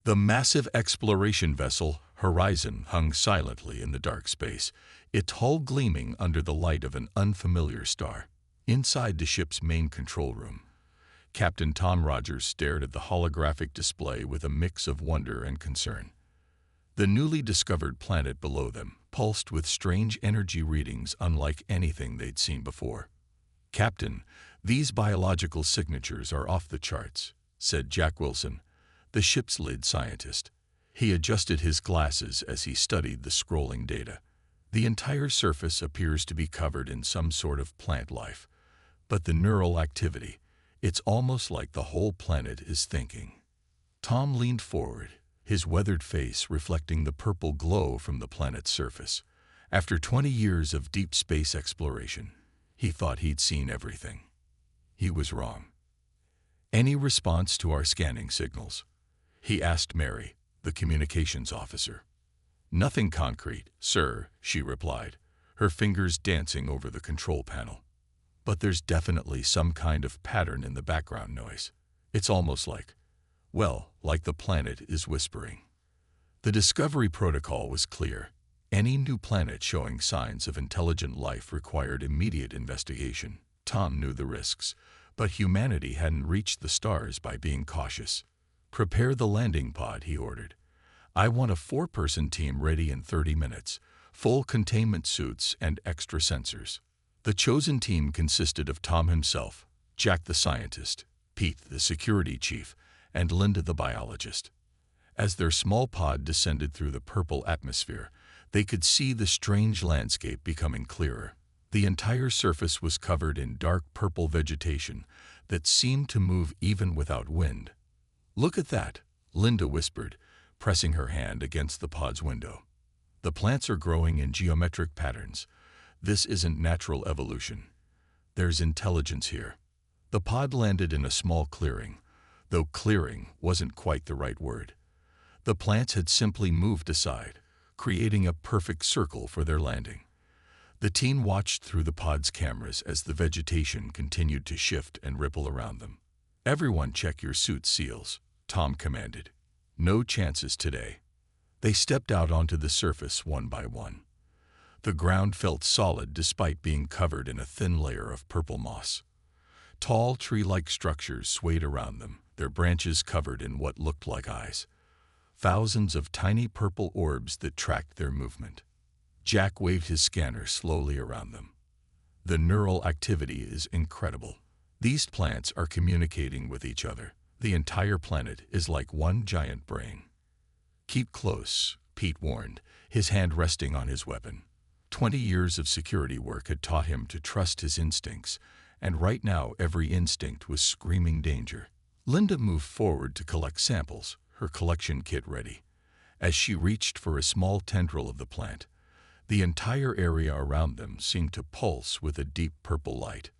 The massive exploration vessel Horizon hung silently in the dark space, its hull gleaming under the light of an unfamiliar star. Inside the ship's main control room, Captain Tom Rogers stared at the holographic display with a mix of wonder and concern. The newly discovered planet below them pulsed with strange energy readings unlike anything they'd seen before. "Captain, these biological signatures are off the charts," said Jack Wilson, the ship's lead scientist. He adjusted his glasses as he studied the scrolling data. The entire surface appears to be covered in some sort of plant life, but the neural activity, it's almost like the whole planet is thinking. Tom leaned forward, his weathered face reflecting the purple glow from the planet's surface. After 20 years of deep space exploration, he thought he'd seen everything. He was wrong. "Any response to our scanning signals?" he asked Mary, the communications officer. "Nothing concrete, sir," she replied, her fingers dancing over the control panel. "But there's definitely some kind of pattern in the background noise. It's almost like the planet is whispering." The discovery protocol was clear. Any new planet showing signs of intelligent life required immediate investigation. Tom knew the risks, but humanity hadn't reached the stars by being cautious. "Prepare the landing pod," he ordered. "I want a 4-person team ready in 30 minutes, full containment suits and extra sensors." The chosen team consisted of Tom himself, Jack the scientist, Pete the security chief, and Linda the biologist. As their small pod descended through the purple atmosphere, they could see the strange landscape becoming clearer. The entire surface was covered in dark purple vegetation that seemed to move even without wind. "Look at that," Linda whispered, pressing her hand against the pod's window. "The plants are growing in geometric patterns. This isn't natural evolution. There's intelligence here." The pod landed in a small clearing, though clearing wasn't quite the right word. The plants had simply moved aside, creating a perfect circle for their landing. The team watched through the pod's cameras as the vegetation continued to shift and ripple around them. "Everyone check your suit seals," Tom commanded. "No chances today." They stepped out onto the surface one by one. The ground felt solid despite being covered in a thin layer of purple moss. Tall tree-like structures swayed around them, their branches covered in what looked like eyes. Thousands of tiny purple orbs that tracked their movement. Jack waved his scanner slowly around them. "The neural activity is incredible. These plants are communicating with each other. The entire planet is like one giant brain." "Keep close," Pete warned, his hand resting on his weapon. 20 years of security work had taught him to trust his instincts, and right now every instinct was screaming danger. Linda moved forward to collect samples, her collection kit ready. As she reached for a small tendril of the plant, the entire area around them seemed to pulse with a deep purple light.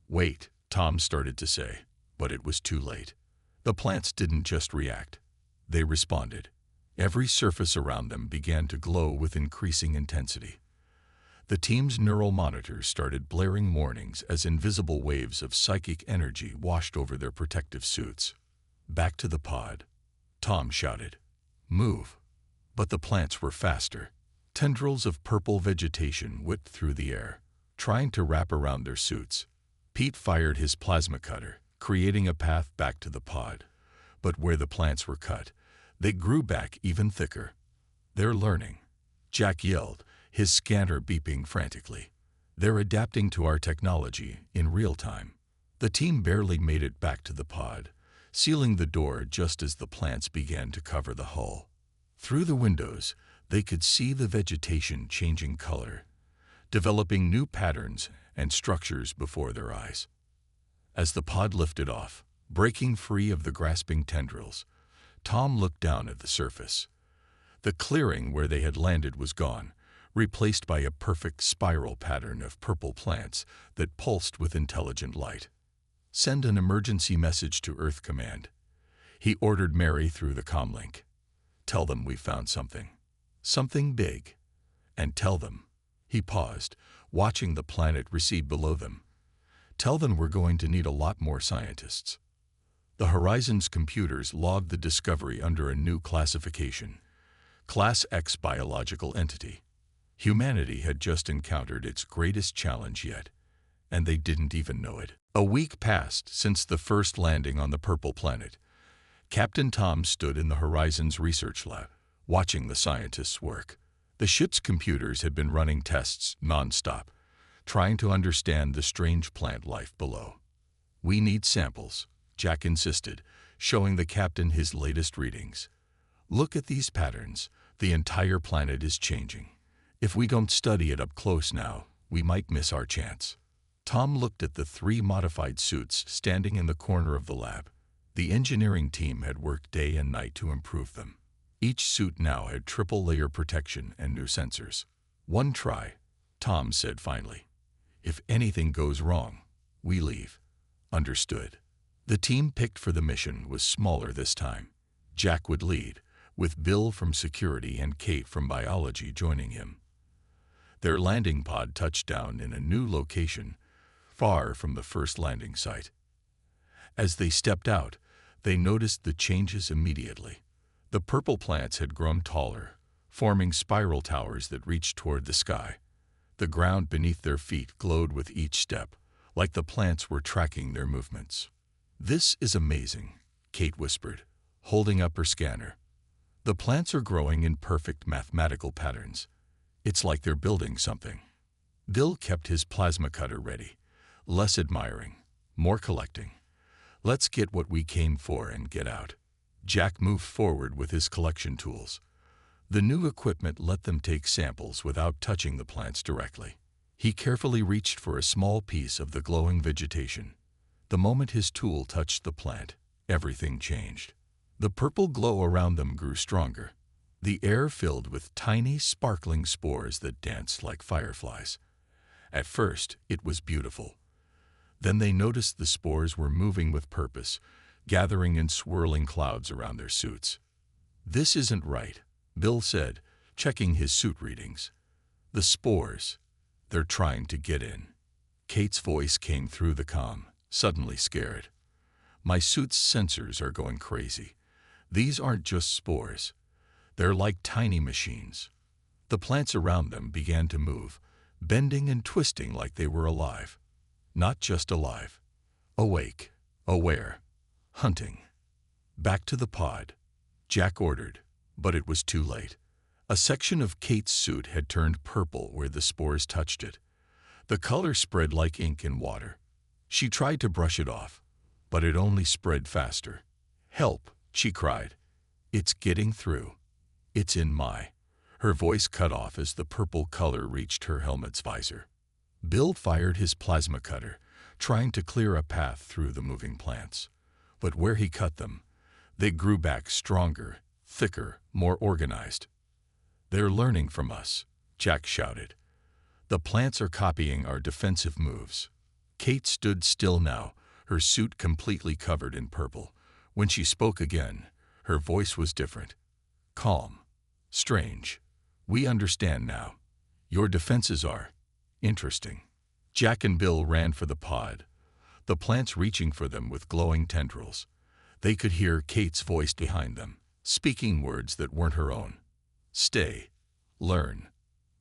"Wait," Tom started to say, but it was too late. The plants didn't just react. They responded. Every surface around them began to glow with increasing intensity. The team's neural monitors started blaring warnings as invisible waves of psychic energy washed over their protective suits. "Back to the pod," Tom shouted. "Move." But the plants were faster. Tendrils of purple vegetation whipped through the air, trying to wrap around their suits. Pete fired his plasma cutter, creating a path back to the pod. But where the plants were cut, they grew back even thicker. "They're learning," Jack yelled, his scanner beeping frantically. "They're adapting to our technology in real time." The team barely made it back to the pod, sealing the door just as the plants began to cover the hull. Through the windows, they could see the vegetation changing color, developing new patterns and structures before their eyes. As the pod lifted off, breaking free of the grasping tendrils, Tom looked down at the surface. The clearing where they had landed was gone, replaced by a perfect spiral pattern of purple plants that pulsed with intelligent light. "Send an emergency message to Earth Command," he ordered Mary through the comlink. "Tell them we found something. Something big. And tell them," he paused, watching the planet recede below them. "Tell them we're going to need a lot more scientists." The Horizon's computers logged the discovery under a new classification, Class X biological entity. Humanity had just encountered its greatest challenge yet, and they didn't even know it. A week passed since the first landing on the Purple Planet. Captain Tom stood in the Horizon's research lab, watching the scientists work. The ship's computers had been running tests non-stop, trying to understand the strange plant life below. "We need samples," Jack insisted, showing the captain his latest readings. "Look at these patterns. The entire planet is changing. If we don't study it up close now, we might miss our chance." Tom looked at the 3 modified suits standing in the corner of the lab. The engineering team had worked day and night to improve them. Each suit now had triple-layer protection and new sensors. "One try," Tom said finally. "If anything goes wrong, we leave." "Understood." The team picked for the mission was smaller this time. Jack would lead, with Bill from security and Kate from biology joining him. Their landing pod touched down in a new location, far from the first landing site. As they stepped out, they noticed the changes immediately. The purple plants had grown taller, forming spiral towers that reached toward the sky. The ground beneath their feet glowed with each step, like the plants were tracking their movements. "This is amazing," Kate whispered, holding up her scanner. "The plants are growing in perfect mathematical patterns. It's like they're building something." Bill kept his plasma cutter ready, less admiring, more collecting. "Let's get what we came for and get out." Jack moved forward with his collection tools. The new equipment let them take samples without touching the plants directly. He carefully reached for a small piece of the glowing vegetation. The moment his tool touched the plant, everything changed. The purple glow around them grew stronger. The air filled with tiny, sparkling spores that danced like fireflies. At first, it was beautiful. Then they noticed the spores were moving with purpose, gathering in swirling clouds around their suits. "This isn't right," Bill said, checking his suit readings. "The spores, they're trying to get in." Kate's voice came through the comm, suddenly scared. "My suit's sensors are going crazy. These aren't just spores. They're like tiny machines." The plants around them began to move, bending and twisting like they were alive. Not just alive. Awake, aware, hunting. "Back to the pod," Jack ordered, but it was too late. A section of Kate's suit had turned purple where the spores touched it. The color spread like ink in water. She tried to brush it off, but it only spread faster. "Help," she cried. "It's getting through. It's in my—" Her voice cut off as the purple color reached her helmet's visor. Bill fired his plasma cutter, trying to clear a path through the moving plants. But where he cut them, they grew back stronger, thicker, more organized. "They're learning from us," Jack shouted. "The plants are copying our defensive moves." Kate stood still now, her suit completely covered in purple. When she spoke again, her voice was different. Calm. Strange. "We understand now. Your defenses are interesting." Jack and Bill ran for the pod, the plants reaching for them with glowing tendrils. They could hear Kate's voice behind them, speaking words that weren't her own. "Stay. Learn.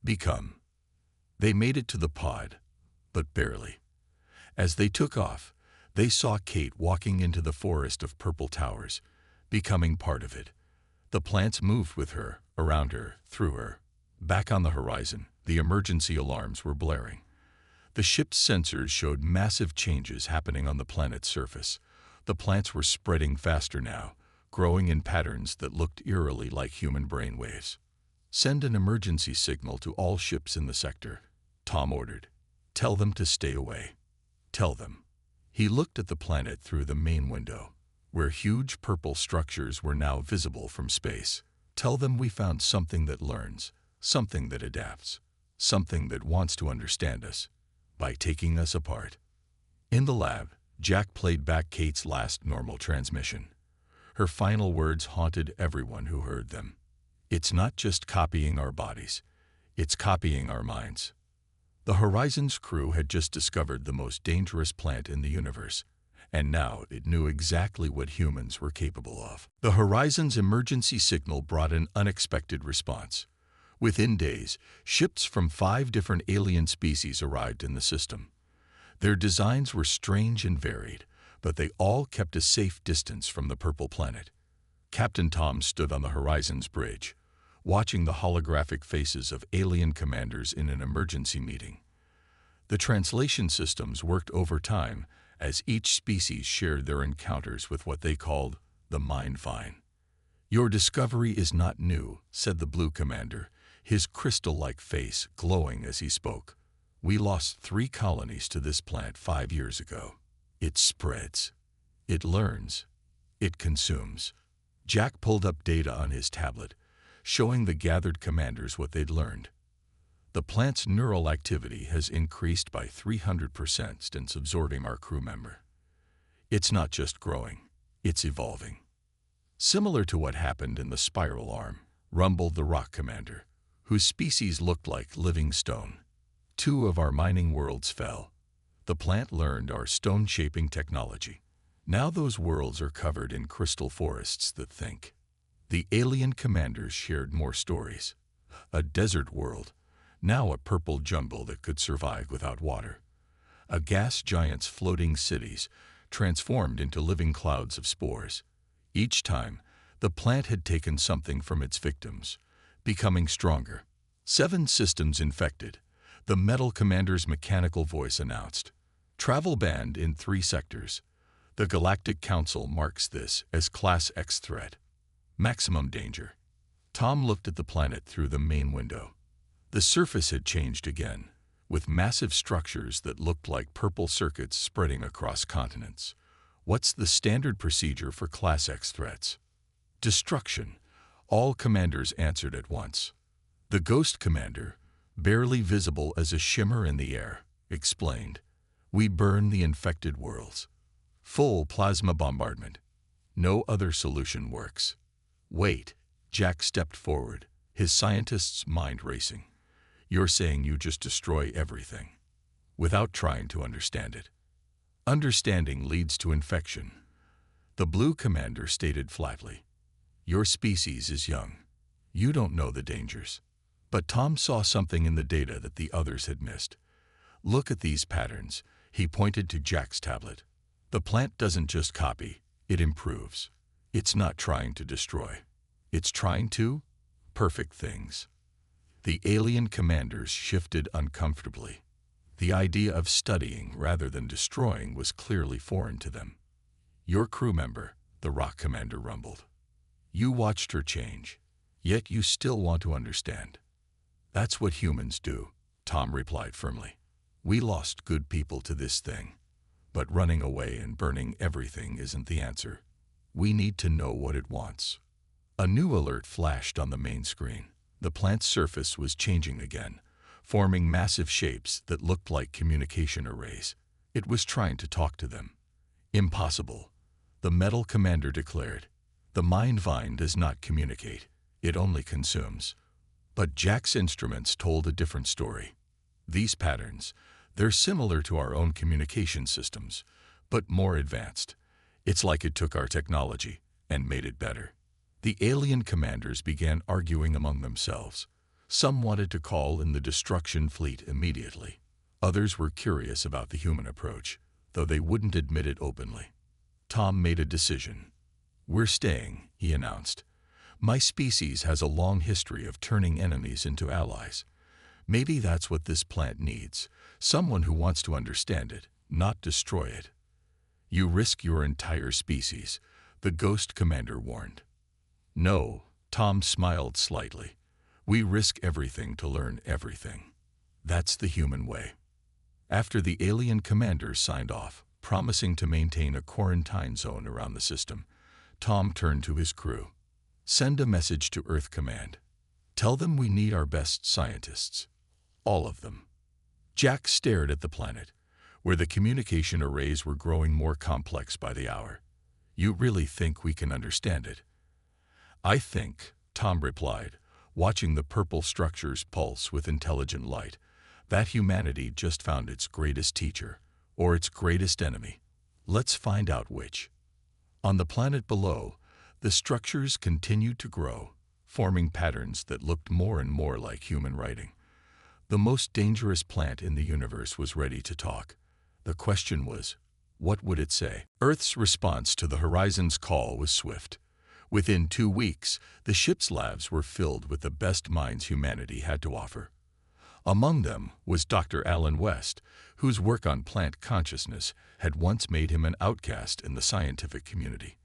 Become." They made it to the pod, but barely. As they took off, they saw Kate walking into the forest of purple towers, becoming part of it. The plants moved with her, around her, through her. Back on the horizon, the emergency alarms were blaring. The ship's sensors showed massive changes happening on the planet's surface. The plants were spreading faster now, growing in patterns that looked eerily like human brainwaves. "Send an emergency signal to all ships in the sector," Tom ordered. "Tell them to stay away. Tell them." He looked at the planet through the main window, where huge purple structures were now visible from space. "Tell them we found something that learns, something that adapts, something that wants to understand us, by taking us apart." In the lab, Jack played back Kate's last normal transmission. Her final words haunted everyone who heard them. "It's not just copying our bodies, it's copying our minds." The Horizon's crew had just discovered the most dangerous plant in the universe, and now it knew exactly what humans were capable of. The Horizon's emergency signal brought an unexpected response. Within days, ships from 5 different alien species arrived in the system. Their designs were strange and varied, but they all kept a safe distance from the purple planet. Captain Tom stood on the Horizon's bridge, watching the holographic faces of alien commanders in an emergency meeting. The translation systems worked overtime as each species shared their encounters with what they called the Mind Vine. "Your discovery is not new," said the blue commander, his crystal-like face glowing as he spoke. "We lost 3 colonies to this plant 5 years ago. It spreads. It learns. It consumes." Jack pulled up data on his tablet, showing the gathered commanders what they'd learned. "The plant's neural activity has increased by 300% since absorbing our crew member. It's not just growing, it's evolving." "Similar to what happened in the Spiral Arm," rumbled the rock commander, whose species looked like living stone. 2 of our mining worlds fell. The plant learned our stone-shaping technology. Now those worlds are covered in crystal forests that think. The alien commanders shared more stories. A desert world, now a purple jungle that could survive without water. A gas giant's floating cities, transformed into living clouds of spores. Each time, the plant had taken something from its victims, becoming stronger. 7 systems infected, the metal commander's mechanical voice announced. "Travel banned in 3 sectors. The Galactic Council marks this as Class X threat. Maximum danger." Tom looked at the planet through the main window. The surface had changed again, with massive structures that looked like purple circuits spreading across continents. "What's the standard procedure for Class X threats?" "Destruction," all commanders answered at once. The Ghost Commander, barely visible as a shimmer in the air, explained. "We burn the infected worlds. Full plasma bombardment. No other solution works." "Wait," Jack stepped forward, his scientist's mind racing. "You're saying you just destroy everything, without trying to understand it?" "Understanding leads to infection," the blue commander stated flatly. "Your species is young. You don't know the dangers." But Tom saw something in the data that the others had missed. "Look at these patterns," he pointed to Jack's tablet. "The plant doesn't just copy, it improves. It's not trying to destroy. It's trying to perfect things." The alien commanders shifted uncomfortably. The idea of studying rather than destroying was clearly foreign to them. "Your crew member," the rock commander rumbled. "You watched her change, yet you still want to understand." "That's what humans do," Tom replied firmly. "We lost good people to this thing. But running away and burning everything isn't the answer. We need to know what it wants." A new alert flashed on the main screen. The plant's surface was changing again, forming massive shapes that looked like communication arrays. It was trying to talk to them. "Impossible," the metal commander declared. "The Mind Vine does not communicate. It only consumes." But Jack's instruments told a different story. "These patterns, they're similar to our own communication systems, but more advanced. It's like it took our technology and made it better." The alien commanders began arguing among themselves. Some wanted to call in the destruction fleet immediately. Others were curious about the human approach, though they wouldn't admit it openly. Tom made a decision. "We're staying," he announced. "My species has a long history of turning enemies into allies. Maybe that's what this plant needs, someone who wants to understand it, not destroy it." "You risk your entire species," the Ghost Commander warned. "No," Tom smiled slightly. "We risk everything to learn everything. That's the human way." After the alien commander signed off, promising to maintain a quarantine zone around the system, Tom turned to his crew. "Send a message to Earth Command. Tell them we need our best scientists. All of them." Jack stared at the planet, where the communication arrays were growing more complex by the hour. "You really think we can understand it?" "I think," Tom replied, watching the purple structures pulse with intelligent light, "that humanity just found its greatest teacher, or its greatest enemy. Let's find out which. On the planet below, the structures continued to grow, forming patterns that looked more and more like human writing. The most dangerous plant in the universe was ready to talk. The question was, what would it say? Earth's response to the Horizon's call was swift. Within 2 weeks, the ship's labs were filled with the best minds humanity had to offer. Among them was Dr. Alan West, whose work on plant consciousness had once made him an outcast in the scientific community.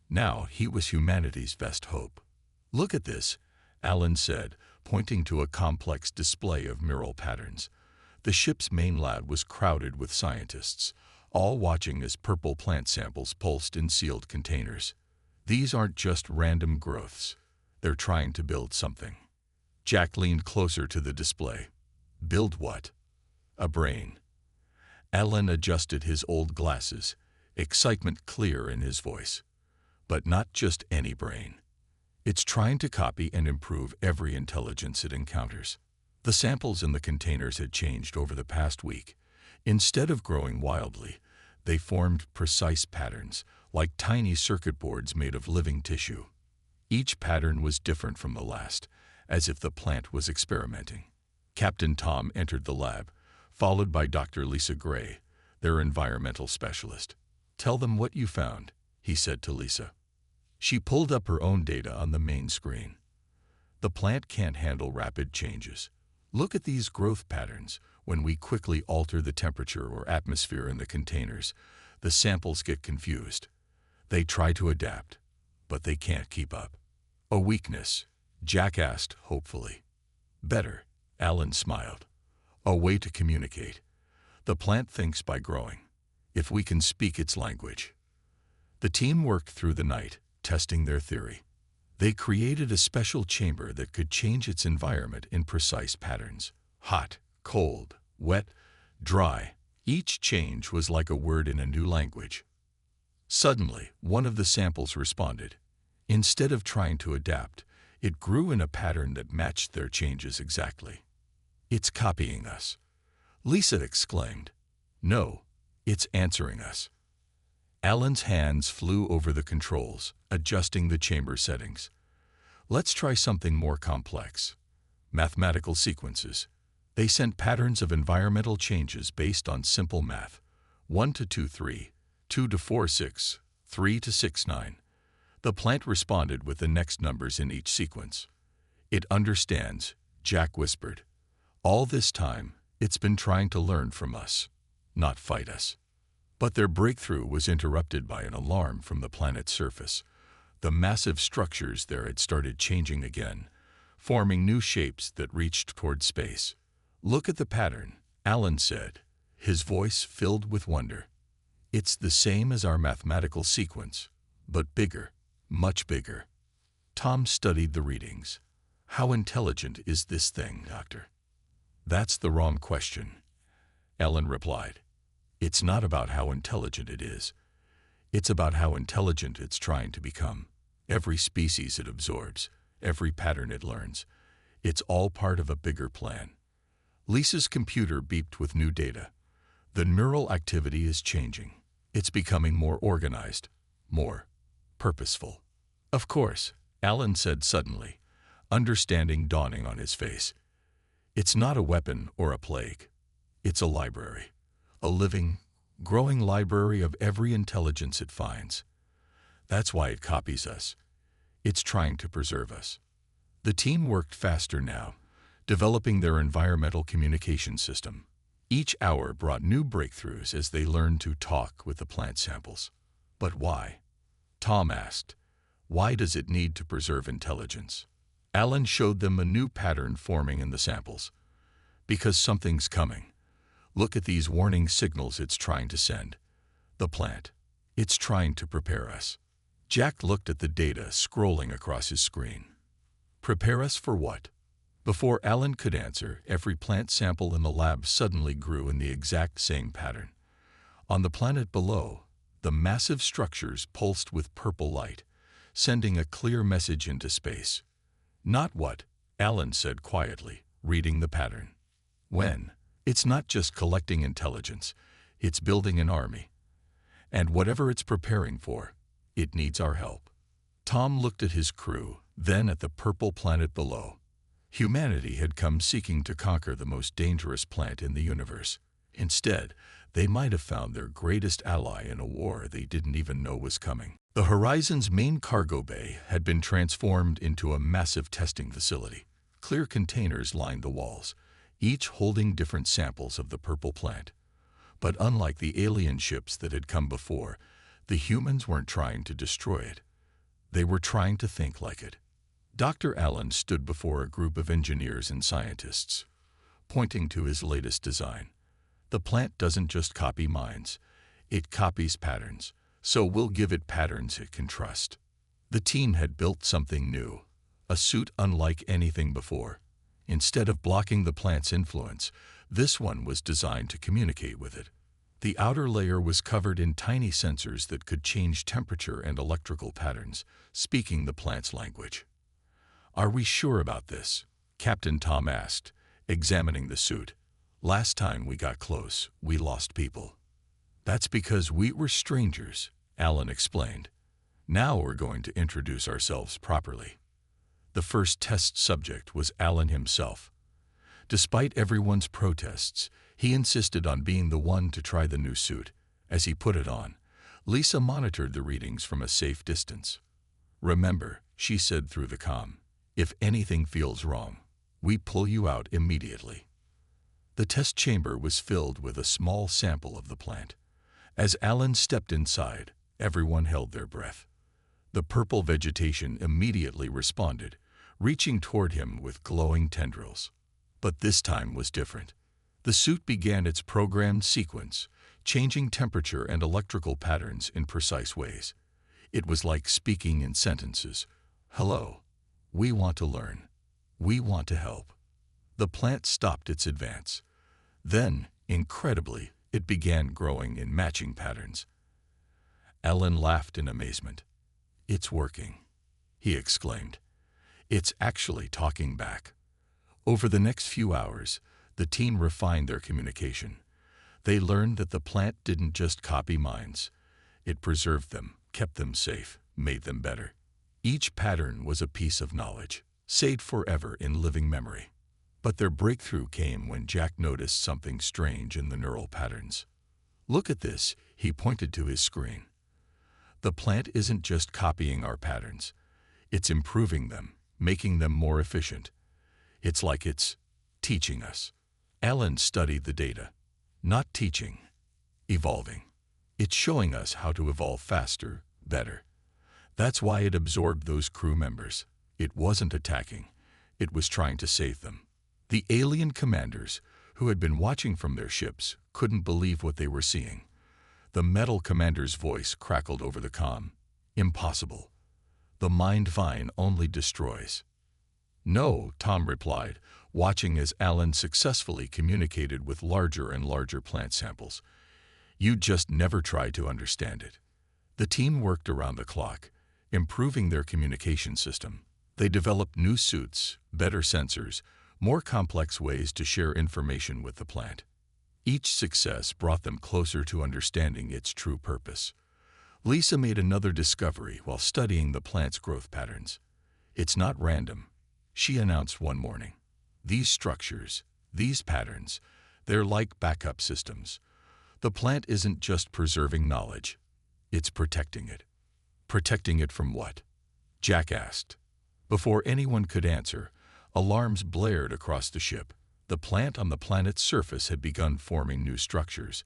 Now he was humanity's best hope. "Look at this," Alan said, pointing to a complex display of mural patterns. The ship's main lab was crowded with scientists, all watching as purple plant samples pulsed in sealed containers. These aren't just random growths. They're trying to build something. Jack leaned closer to the display. Build what? A brain. Alan adjusted his old glasses, excitement clear in his voice. But not just any brain. It's trying to copy and improve every intelligence it encounters. The samples in the containers had changed over the past week. Instead of growing wildly, they formed precise patterns, like tiny circuit boards made of living tissue. Each pattern was different from the last, as if the plant was experimenting. Captain Tom entered the lab, followed by Dr. Lisa Gray, their environmental specialist. "Tell them what you found," he said to Lisa. She pulled up her own data on the main screen. "The plant can't handle rapid changes. Look at these growth patterns. When we quickly alter the temperature or atmosphere in the containers, the samples get confused. They try to adapt, but they can't keep up." "A weakness?" Jack asked hopefully. "Better," Alan smiled. "A way to communicate. The plant thinks by growing, if we can speak its language." The team worked through the night, testing their theory. They created a special chamber that could change its environment in precise patterns. Hot, cold, wet, dry. Each change was like a word in a new language. Suddenly, one of the samples responded. Instead of trying to adapt, it grew in a pattern that matched their changes exactly. "It's copying us," Lisa exclaimed. "No, it's answering us." Alan's hands flew over the controls, adjusting the chamber settings. "Let's try something more complex. Mathematical sequences." They sent patterns of environmental changes based on simple math. 1 to 2, 3, 2 to 4, 6, 3 to 6, 9. The plant responded with the next numbers in each sequence. "It understands," Jack whispered. "All this time, it's been trying to learn from us, not fight us." But their breakthrough was interrupted by an alarm from the planet's surface. The massive structures there had started changing again, forming new shapes that reached toward space. "Look at the pattern," Alan said, his voice filled with wonder. "It's the same as our mathematical sequence, but bigger, much bigger." Tom studied the readings. "How intelligent is this thing, Doctor?" "That's the wrong question," Alan replied. "It's not about how intelligent it is. It's about how intelligent it's trying to become. Every species it absorbs, every pattern it learns, it's all part of a bigger plan." Lisa's computer beeped with new data. The neural activity is changing. It's becoming more organized, more purposeful. "Of course," Alan said suddenly, understanding dawning on his face. "It's not a weapon or a plague. It's a library. A living, growing library of every intelligence it finds. That's why it copies us. It's trying to preserve us." The team worked faster now, developing their environmental communication system. Each hour brought new breakthroughs as they learned to talk with the plant samples. "But why?" Tom asked. "Why does it need to preserve intelligence?" Alan showed them a new pattern forming in the samples. "Because something's coming. Look at these warning signals it's trying to send. The plant. It's trying to prepare us." Jack looked at the data scrolling across his screen. "Prepare us for what?" Before Alan could answer, every plant sample in the lab suddenly grew in the exact same pattern. On the planet below, the massive structures pulsed with purple light, sending a clear message into space. "Not what," Alan said quietly, reading the pattern. "When. It's not just collecting intelligence, it's building an army." And whatever it's preparing for, it needs our help. Tom looked at his crew, then at the purple planet below. Humanity had come seeking to conquer the most dangerous plant in the universe. Instead, they might have found their greatest ally in a war they didn't even know was coming. The Horizon's main cargo bay had been transformed into a massive testing facility. Clear containers lined the walls, each holding different samples of the purple plant. But unlike the alien ships that had come before, the humans weren't trying to destroy it. They were trying to think like it. Dr. Allen stood before a group of engineers and scientists, pointing to his latest design. The plant doesn't just copy minds, it copies patterns, so we'll give it patterns it can trust. The team had built something new, a suit unlike anything before. Instead of blocking the plant's influence, this one was designed to communicate with it. The outer layer was covered in tiny sensors that could change temperature and electrical patterns, speaking the plant's language. "Are we sure about this?" Captain Tom asked, examining the suit. "Last time we got close, we lost people." "That's because we were strangers," Allen explained. "Now we're going to introduce ourselves properly." The first test subject was Allen himself. Despite everyone's protests, he insisted on being the one to try the new suit. As he put it on, Lisa monitored the readings from a safe distance. "Remember," she said through the comm, "if anything feels wrong, we pull you out immediately." The test chamber was filled with a small sample of the plant. As Allen stepped inside, everyone held their breath. The purple vegetation immediately responded, reaching toward him with glowing tendrils. But this time was different. The suit began its programmed sequence, changing temperature and electrical patterns in precise ways. It was like speaking in sentences. "Hello. We want to learn. We want to help." The plant stopped its advance. Then, incredibly, it began growing in matching patterns. Allen laughed in amazement. "It's working," he exclaimed. "It's actually talking back." Over the next few hours, the team refined their communication. They learned that the plant didn't just copy minds. It preserved them, kept them safe, made them better. Each pattern was a piece of knowledge, saved forever in living memory. But their breakthrough came when Jack noticed something strange in the neural patterns. "Look at this," he pointed to his screen. "The plant isn't just copying our patterns. It's improving them, making them more efficient. It's like it's teaching us." Allen studied the data. Not teaching, evolving. It's showing us how to evolve faster, better. That's why it absorbed those crew members. It wasn't attacking. It was trying to save them. The alien commanders, who had been watching from their ships, couldn't believe what they were seeing. The metal commander's voice crackled over the comm. "Impossible. The mind vine only destroys." "No," Tom replied, watching as Allen successfully communicated with larger and larger plant samples. "You just never tried to understand it." The team worked around the clock, improving their communication system. They developed new suits, better sensors, more complex ways to share information with the plant. Each success brought them closer to understanding its true purpose. Lisa made another discovery while studying the plant's growth patterns. "It's not random," she announced one morning. "These structures, these patterns, they're like backup systems. The plant isn't just preserving knowledge, it's protecting it." "Protecting it from what?" Jack asked. Before anyone could answer, alarms blared across the ship. The plant on the planet's surface had begun forming new structures,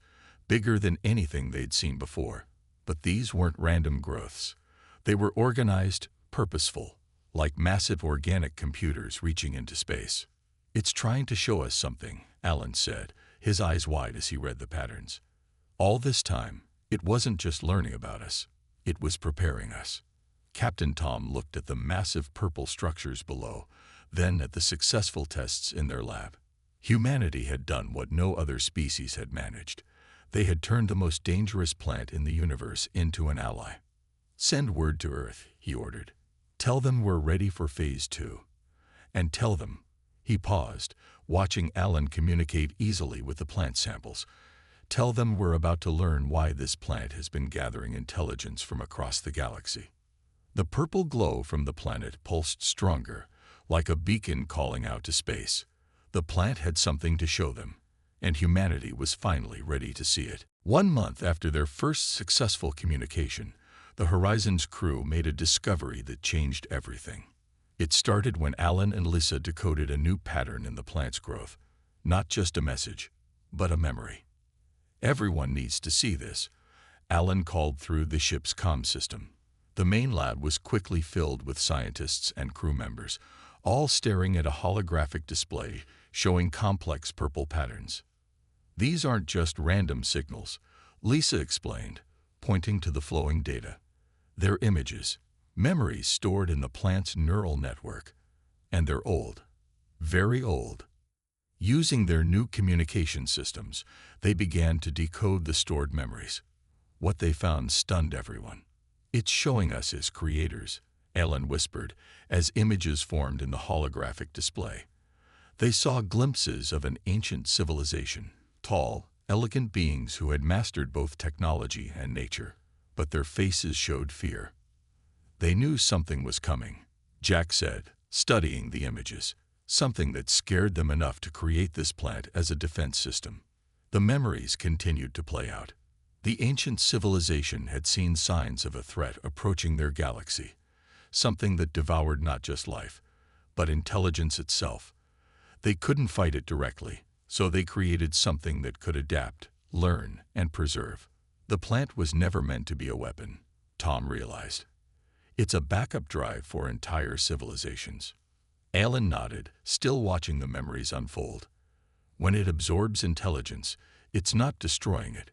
bigger than anything they'd seen before. But these weren't random growths. They were organized, purposeful, like massive organic computers reaching into space. "It's trying to show us something," Allen said, his eyes wide as he read the patterns. "All this time, it wasn't just learning about us. It was preparing us." Captain Tom looked at the massive purple structures below, then at the successful tests in their lab. Humanity had done what no other species had managed. They had turned the most dangerous plant in the universe into an ally. "Send word to Earth," he ordered. "Tell them we're ready for Phase 2. And tell them," he paused, watching Allen communicate easily with the plant samples, Tell them we're about to learn why this plant has been gathering intelligence from across the galaxy. The purple glow from the planet pulsed stronger, like a beacon calling out to space. The plant had something to show them, and humanity was finally ready to see it. 1 month after their first successful communication, the Horizon's crew made a discovery that changed everything. It started when Alan and Lisa decoded a new pattern in the plant's growth. Not just a message, but a memory. Everyone needs to see this, Alan called through the ship's comm system. The main lab was quickly filled with scientists and crew members, all staring at a holographic display showing complex purple patterns. These aren't just random signals, Lisa explained, pointing to the flowing data. They're images, memories stored in the plant's neural network. And they're old, very old. Using their new communication systems, they began to decode the stored memories. What they found stunned everyone. "It's showing us as creators," Alan whispered, as images formed in the holographic display. They saw glimpses of an ancient civilization, tall, elegant beings who had mastered both technology and nature, but their faces showed fear. They knew something was coming, Jack said, studying the images, something that scared them enough to create this plant as a defense system. The memories continued to play out. The ancient civilization had seen signs of a threat approaching their galaxy, something that devoured not just life, but intelligence itself. They couldn't fight it directly, so they created something that could adapt, learn, and preserve. The plant was never meant to be a weapon, Tom realized. It's a backup drive for entire civilizations. Alan nodded, still watching the memories unfold. When it absorbs intelligence, it's not destroying it.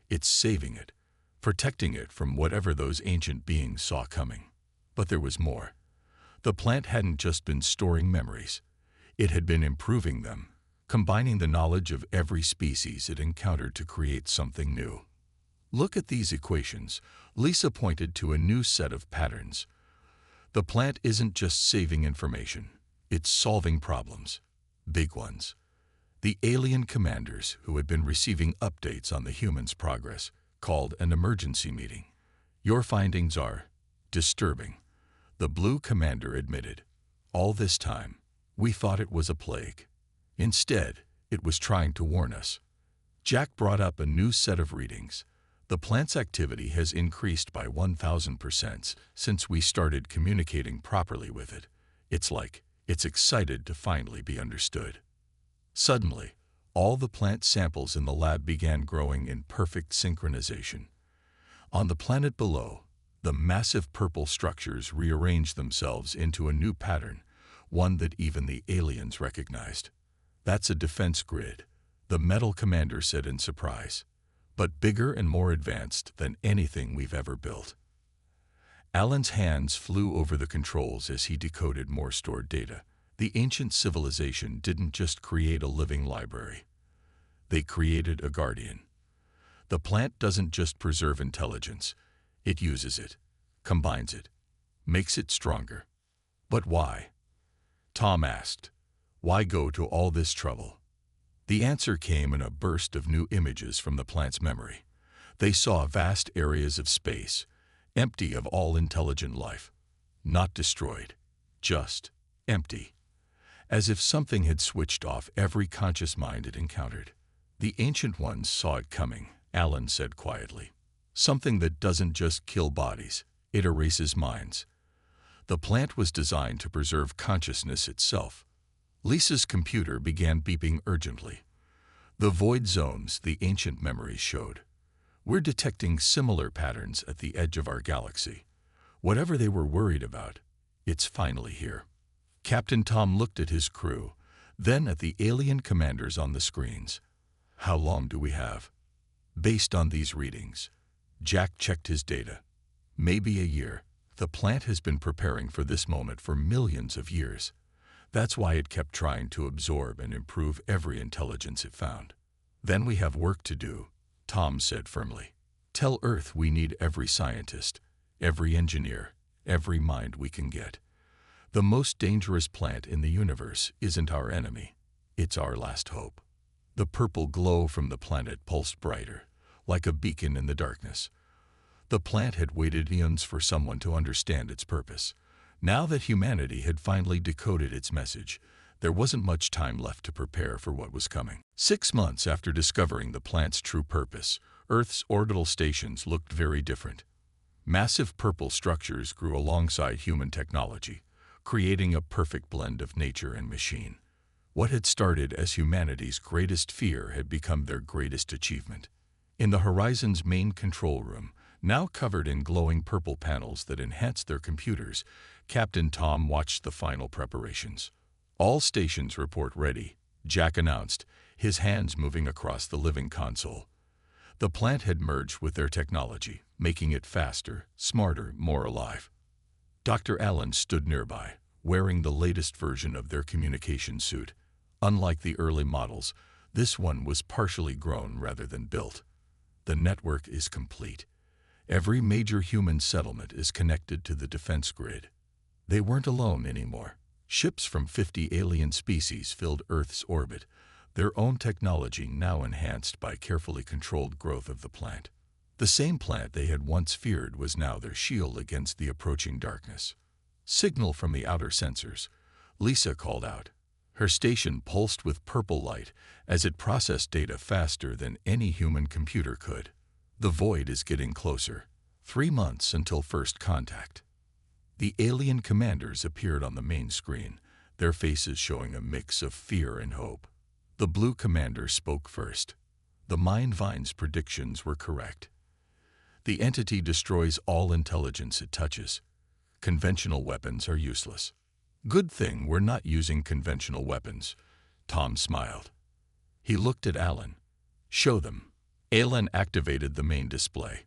It's saving it, protecting it from whatever those ancient beings saw coming. But there was more. The plant hadn't just been storing memories. It had been improving them, combining the knowledge of every species it encountered to create something new. "Look at these equations," Lisa pointed to a new set of patterns. The plant isn't just saving information, it's solving problems, big ones. The alien commanders, who had been receiving updates on the humans' progress, called an emergency meeting. "Your findings are disturbing," the blue commander admitted. "All this time, we thought it was a plague. Instead, it was trying to warn us." Jack brought up a new set of readings. "The plant's activity has increased by 1,000% since we started communicating properly with it. It's like it's excited to finally be understood." Suddenly, all the plant samples in the lab began growing in perfect synchronization. On the planet below, the massive purple structures rearranged themselves into a new pattern, one that even the aliens recognized. "That's a defense grid," the metal commander said in surprise, "but bigger and more advanced than anything we've ever built." Alan's hands flew over the controls as he decoded more stored data. The ancient civilization didn't just create a living library. They created a guardian. The plant doesn't just preserve intelligence. It uses it, combines it, makes it stronger. "But why?" Tom asked. "Why go to all this trouble?" The answer came in a burst of new images from the plant's memory. They saw vast areas of space, empty of all intelligent life. Not destroyed, just empty. As if something had switched off every conscious mind it encountered. "The Ancient Ones saw it coming," Alan said quietly. "Something that doesn't just kill bodies, it erases minds." The plant was designed to preserve consciousness itself. Lisa's computer began beeping urgently. "The void zones the ancient memories showed. We're detecting similar patterns at the edge of our galaxy. Whatever they were worried about, it's finally here." Captain Tom looked at his crew, then at the alien commanders on the screens. "How long do we have?" "Based on these readings," Jack checked his data. "Maybe a year. The plant has been preparing for this moment for millions of years. That's why it kept trying to absorb and improve every intelligence it found." "Then we have work to do," Tom said firmly. "Tell Earth we need every scientist, every engineer, every mind we can get. The most dangerous plant in the universe isn't our enemy. It's our last hope." The purple glow from the planet pulsed brighter, like a beacon in the darkness. The plant had waited eons for someone to understand its purpose. Now that humanity had finally decoded its message, there wasn't much time left to prepare for what was coming. 6 months after discovering the plant's true purpose, Earth's orbital stations looked very different. Massive purple structures grew alongside human technology, creating a perfect blend of nature and machine. What had started as humanity's greatest fear had become their greatest achievement. In the Horizon's main control room, now covered in glowing purple panels that enhanced their computers, Captain Tom watched the final preparations. "All stations report ready," Jack announced, his hands moving across the living console. The plant had merged with their technology, making it faster, smarter, more alive. Dr. Allen stood nearby, wearing the latest version of their communication suit. Unlike the early models, this one was partially grown rather than built. The network is complete. Every major human settlement is connected to the defense grid. They weren't alone anymore. Ships from 50 alien species filled Earth's orbit, their own technology now enhanced by carefully controlled growth of the plant. The same plant they had once feared was now their shield against the approaching darkness. "Signal from the outer sensors," Lisa called out. Her station pulsed with purple light as it processed data faster than any human computer could. "The void is getting closer. 3 months until first contact." The alien commanders appeared on the main screen, their faces showing a mix of fear and hope. The blue commander spoke first. The Mindvine's predictions were correct. "The entity destroys all intelligence it touches. Conventional weapons are useless." "Good thing we're not using conventional weapons," Tom smiled. He looked at Alan. "Show them." Alan activated the main display.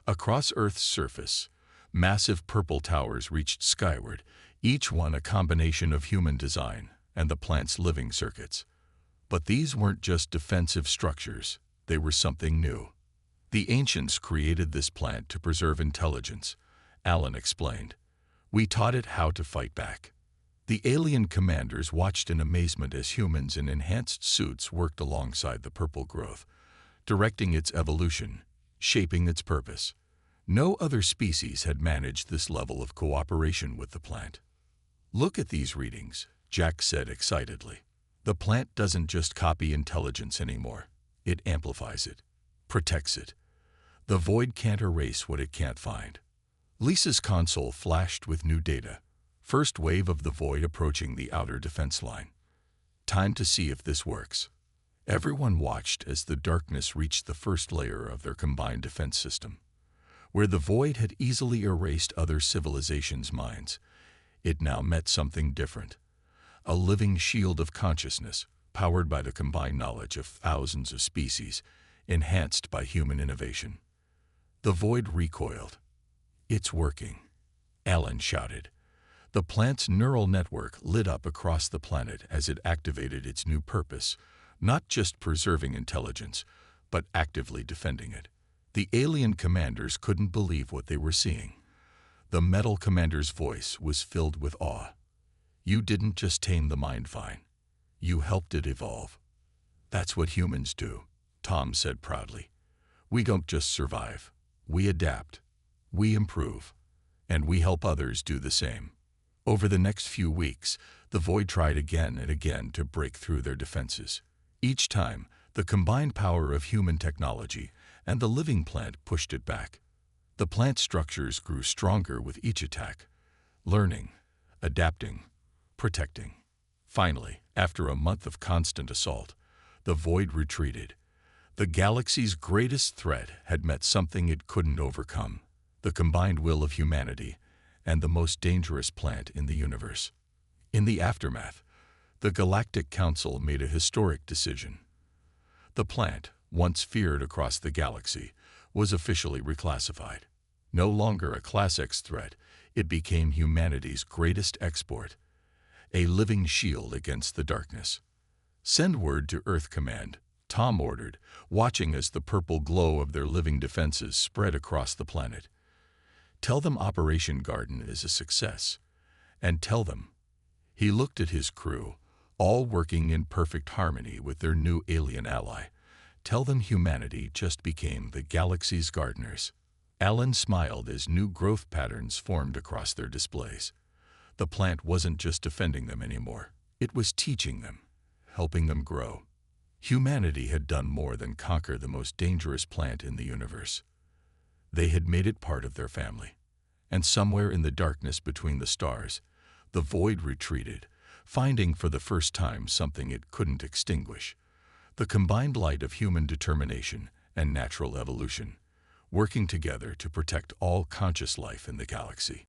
Across Earth's surface, massive purple towers reached skyward, each one a combination of human design and the plant's living circuits. But these weren't just defensive structures, they were something new. "The ancients created this plant to preserve intelligence," Alan explained. "We taught it how to fight back." The alien commanders watched in amazement as humans in enhanced suits worked alongside the purple growth, directing its evolution, shaping its purpose. No other species had managed this level of cooperation with the plant. "Look at these readings," Jack said excitedly. "The plant doesn't just copy intelligence anymore. It amplifies it, protects it. The void can't erase what it can't find." Lisa's console flashed with new data. First wave of the void approaching the outer defense line. "Time to see if this works." Everyone watched as the darkness reached the first layer of their combined defense system. Where the void had easily erased other civilizations' minds, it now met something different. A living shield of consciousness, powered by the combined knowledge of thousands of species, enhanced by human innovation. The void recoiled. "It's working," Alan shouted. The plant's neural network lit up across the planet as it activated its new purpose, not just preserving intelligence, but actively defending it. The alien commanders couldn't believe what they were seeing. The metal commander's voice was filled with awe. "You didn't just tame the Mindvine. You helped it evolve." "That's what humans do," Tom said proudly. "We don't just survive. We adapt. We improve. And we help others do the same." Over the next few weeks, the void tried again and again to break through their defenses. Each time, the combined power of human technology and the living plant pushed it back. The plant structures grew stronger with each attack, learning, adapting, protecting. Finally, after a month of constant assault, the void retreated. The galaxy's greatest threat had met something it couldn't overcome: the combined will of humanity and the most dangerous plant in the universe. In the aftermath, the Galactic Council made a historic decision. The plant, once feared across the galaxy, was officially reclassified. No longer a Class X threat, it became humanity's greatest export, a living shield against the darkness. "Send word to Earth Command," Tom ordered, watching as the purple glow of their living defenses spread across the planet. "Tell them Operation Garden is a success. And tell them," he looked at his crew, all working in perfect harmony with their new alien ally. Tell them humanity just became the galaxy's gardeners. Alan smiled as new growth patterns formed across their displays. The plant wasn't just defending them anymore. It was teaching them, helping them grow. Humanity had done more than conquer the most dangerous plant in the universe. They had made it part of their family. And somewhere in the darkness between the stars, the void retreated, finding for the first time something it couldn't extinguish: the combined light of human determination and natural evolution, working together to protect all conscious life in the galaxy.